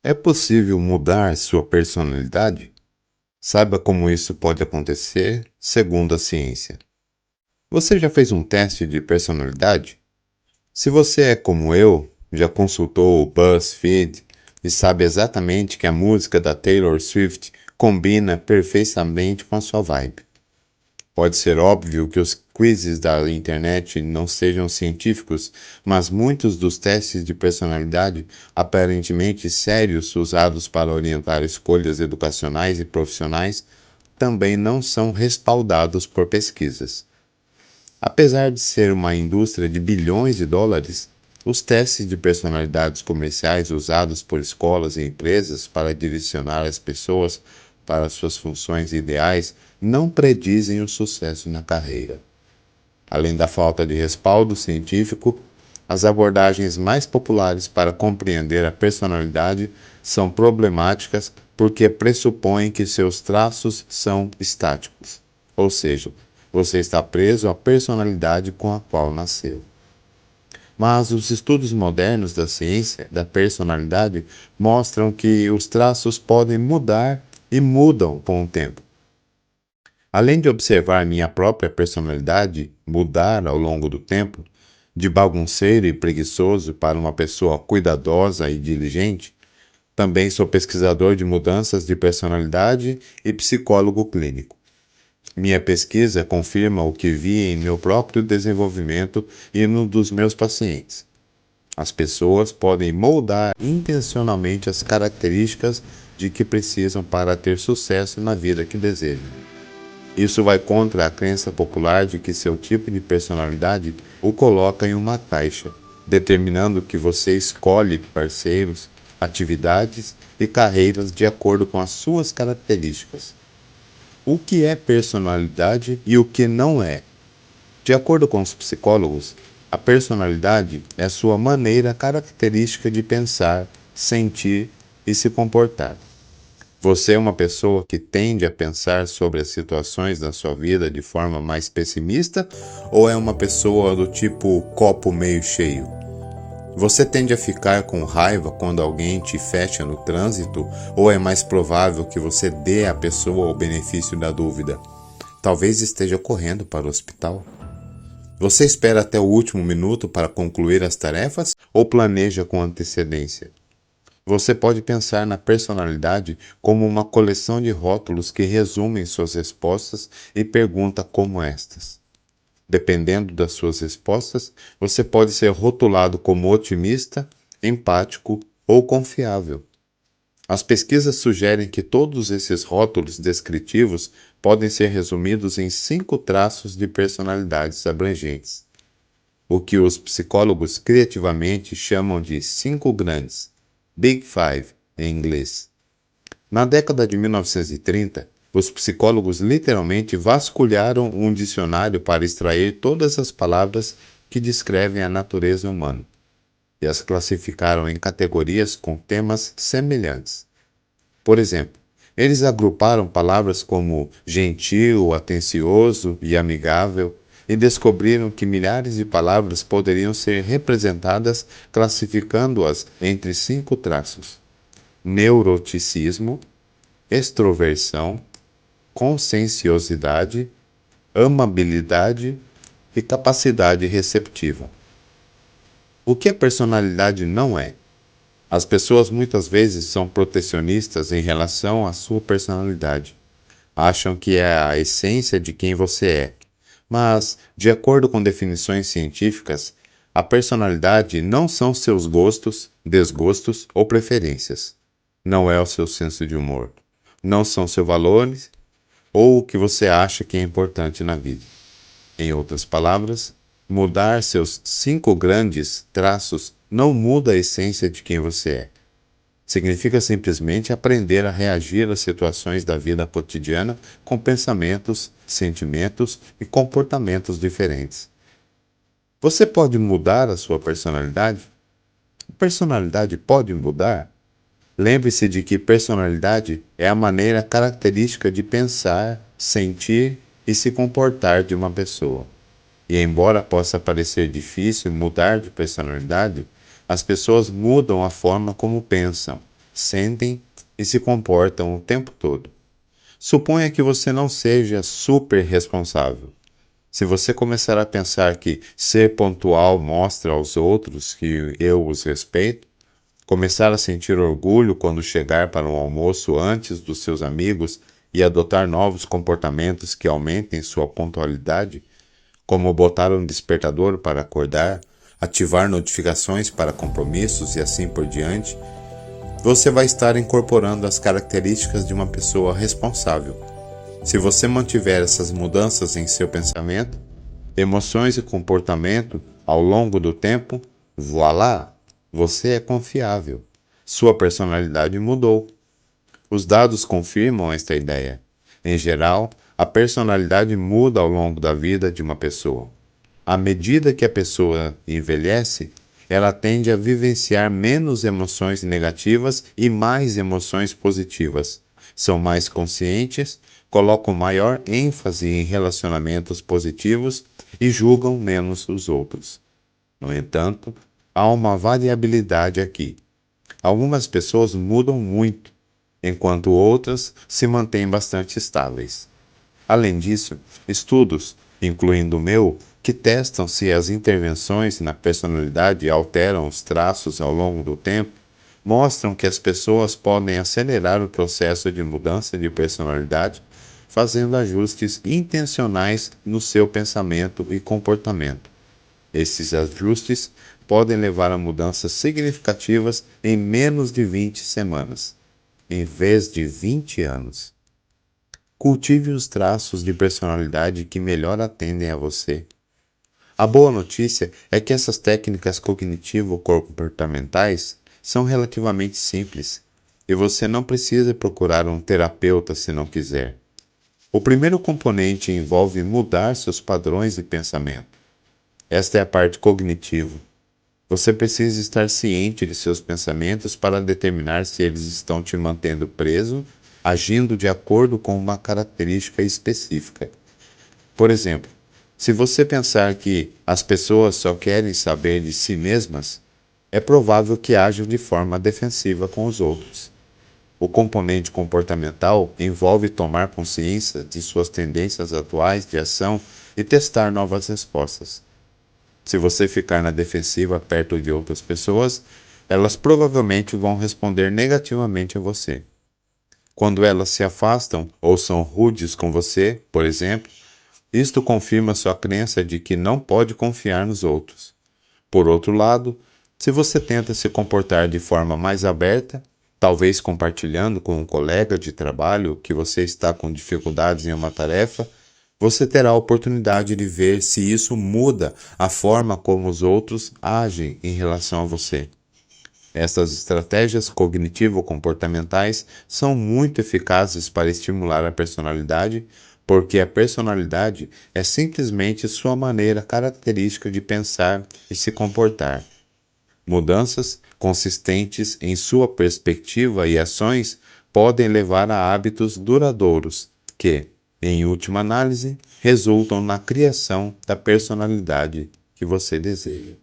É possível mudar sua personalidade? Saiba como isso pode acontecer, segundo a ciência. Você já fez um teste de personalidade? Se você é como eu, já consultou o BuzzFeed e sabe exatamente que a música da Taylor Swift combina perfeitamente com a sua vibe. Pode ser óbvio que os quizzes da internet não sejam científicos, mas muitos dos testes de personalidade aparentemente sérios usados para orientar escolhas educacionais e profissionais também não são respaldados por pesquisas. Apesar de ser uma indústria de bilhões de dólares, os testes de personalidades comerciais usados por escolas e empresas para direcionar as pessoas para suas funções ideais não predizem o sucesso na carreira. Além da falta de respaldo científico, as abordagens mais populares para compreender a personalidade são problemáticas porque pressupõem que seus traços são estáticos, ou seja, você está preso à personalidade com a qual nasceu. Mas os estudos modernos da ciência da personalidade mostram que os traços podem mudar e mudam com o tempo. Além de observar minha própria personalidade mudar ao longo do tempo, de bagunceiro e preguiçoso para uma pessoa cuidadosa e diligente, também sou pesquisador de mudanças de personalidade e psicólogo clínico. Minha pesquisa confirma o que vi em meu próprio desenvolvimento e no dos meus pacientes. As pessoas podem moldar intencionalmente as características de que precisam para ter sucesso na vida que desejam. Isso vai contra a crença popular de que seu tipo de personalidade o coloca em uma caixa, determinando que você escolhe parceiros, atividades e carreiras de acordo com as suas características. O que é personalidade e o que não é? De acordo com os psicólogos, a personalidade é sua maneira característica de pensar, sentir e se comportar. Você é uma pessoa que tende a pensar sobre as situações da sua vida de forma mais pessimista ou é uma pessoa do tipo copo meio cheio? Você tende a ficar com raiva quando alguém te fecha no trânsito ou é mais provável que você dê à pessoa o benefício da dúvida? Talvez esteja correndo para o hospital. Você espera até o último minuto para concluir as tarefas ou planeja com antecedência? Você pode pensar na personalidade como uma coleção de rótulos que resumem suas respostas e pergunta como estas. Dependendo das suas respostas, você pode ser rotulado como otimista, empático ou confiável. As pesquisas sugerem que todos esses rótulos descritivos podem ser resumidos em 5 traços de personalidades abrangentes, o que os psicólogos criativamente chamam de 5 grandes, Big Five em inglês. Na década de 1930, os psicólogos literalmente vasculharam um dicionário para extrair todas as palavras que descrevem a natureza humana e as classificaram em categorias com temas semelhantes. Por exemplo, eles agruparam palavras como gentil, atencioso e amigável e descobriram que milhares de palavras poderiam ser representadas classificando-as entre 5 traços: neuroticismo, extroversão, conscienciosidade, amabilidade e capacidade receptiva. O que a personalidade não é? As pessoas muitas vezes são protecionistas em relação à sua personalidade. Acham que é a essência de quem você é. Mas, de acordo com definições científicas, a personalidade não são seus gostos, desgostos ou preferências. Não é o seu senso de humor. Não são seus valores ou o que você acha que é importante na vida. Em outras palavras, mudar seus 5 grandes traços não muda a essência de quem você é. Significa simplesmente aprender a reagir às situações da vida cotidiana com pensamentos, sentimentos e comportamentos diferentes. Você pode mudar a sua personalidade? A personalidade pode mudar? Lembre-se de que personalidade é a maneira característica de pensar, sentir e se comportar de uma pessoa. E embora possa parecer difícil mudar de personalidade, as pessoas mudam a forma como pensam, sentem e se comportam o tempo todo. Suponha que você não seja super responsável. Se você começar a pensar que ser pontual mostra aos outros que eu os respeito, começar a sentir orgulho quando chegar para um almoço antes dos seus amigos e adotar novos comportamentos que aumentem sua pontualidade, como botar um despertador para acordar, ativar notificações para compromissos e assim por diante, você vai estar incorporando as características de uma pessoa responsável. Se você mantiver essas mudanças em seu pensamento, emoções e comportamento ao longo do tempo, voilá, você é confiável. Sua personalidade mudou. Os dados confirmam esta ideia. Em geral, a personalidade muda ao longo da vida de uma pessoa. À medida que a pessoa envelhece, ela tende a vivenciar menos emoções negativas e mais emoções positivas. São mais conscientes, colocam maior ênfase em relacionamentos positivos e julgam menos os outros. No entanto, há uma variabilidade aqui. Algumas pessoas mudam muito, enquanto outras se mantêm bastante estáveis. Além disso, estudos, incluindo o meu, que testam se as intervenções na personalidade alteram os traços ao longo do tempo, mostram que as pessoas podem acelerar o processo de mudança de personalidade fazendo ajustes intencionais no seu pensamento e comportamento. Esses ajustes podem levar a mudanças significativas em menos de 20 semanas, em vez de 20 anos. Cultive os traços de personalidade que melhor atendem a você. A boa notícia é que essas técnicas cognitivo-comportamentais são relativamente simples e você não precisa procurar um terapeuta se não quiser. O primeiro componente envolve mudar seus padrões de pensamento. Esta é a parte cognitiva. Você precisa estar ciente de seus pensamentos para determinar se eles estão te mantendo preso, agindo de acordo com uma característica específica. Por exemplo, se você pensar que as pessoas só querem saber de si mesmas, é provável que ajam de forma defensiva com os outros. O componente comportamental envolve tomar consciência de suas tendências atuais de ação e testar novas respostas. Se você ficar na defensiva perto de outras pessoas, elas provavelmente vão responder negativamente a você. Quando elas se afastam ou são rudes com você, por exemplo, isto confirma sua crença de que não pode confiar nos outros. Por outro lado, se você tenta se comportar de forma mais aberta, talvez compartilhando com um colega de trabalho que você está com dificuldades em uma tarefa, você terá a oportunidade de ver se isso muda a forma como os outros agem em relação a você. Estas estratégias cognitivo-comportamentais são muito eficazes para estimular a personalidade, porque a personalidade é simplesmente sua maneira característica de pensar e se comportar. Mudanças consistentes em sua perspectiva e ações podem levar a hábitos duradouros que, em última análise, resultam na criação da personalidade que você deseja.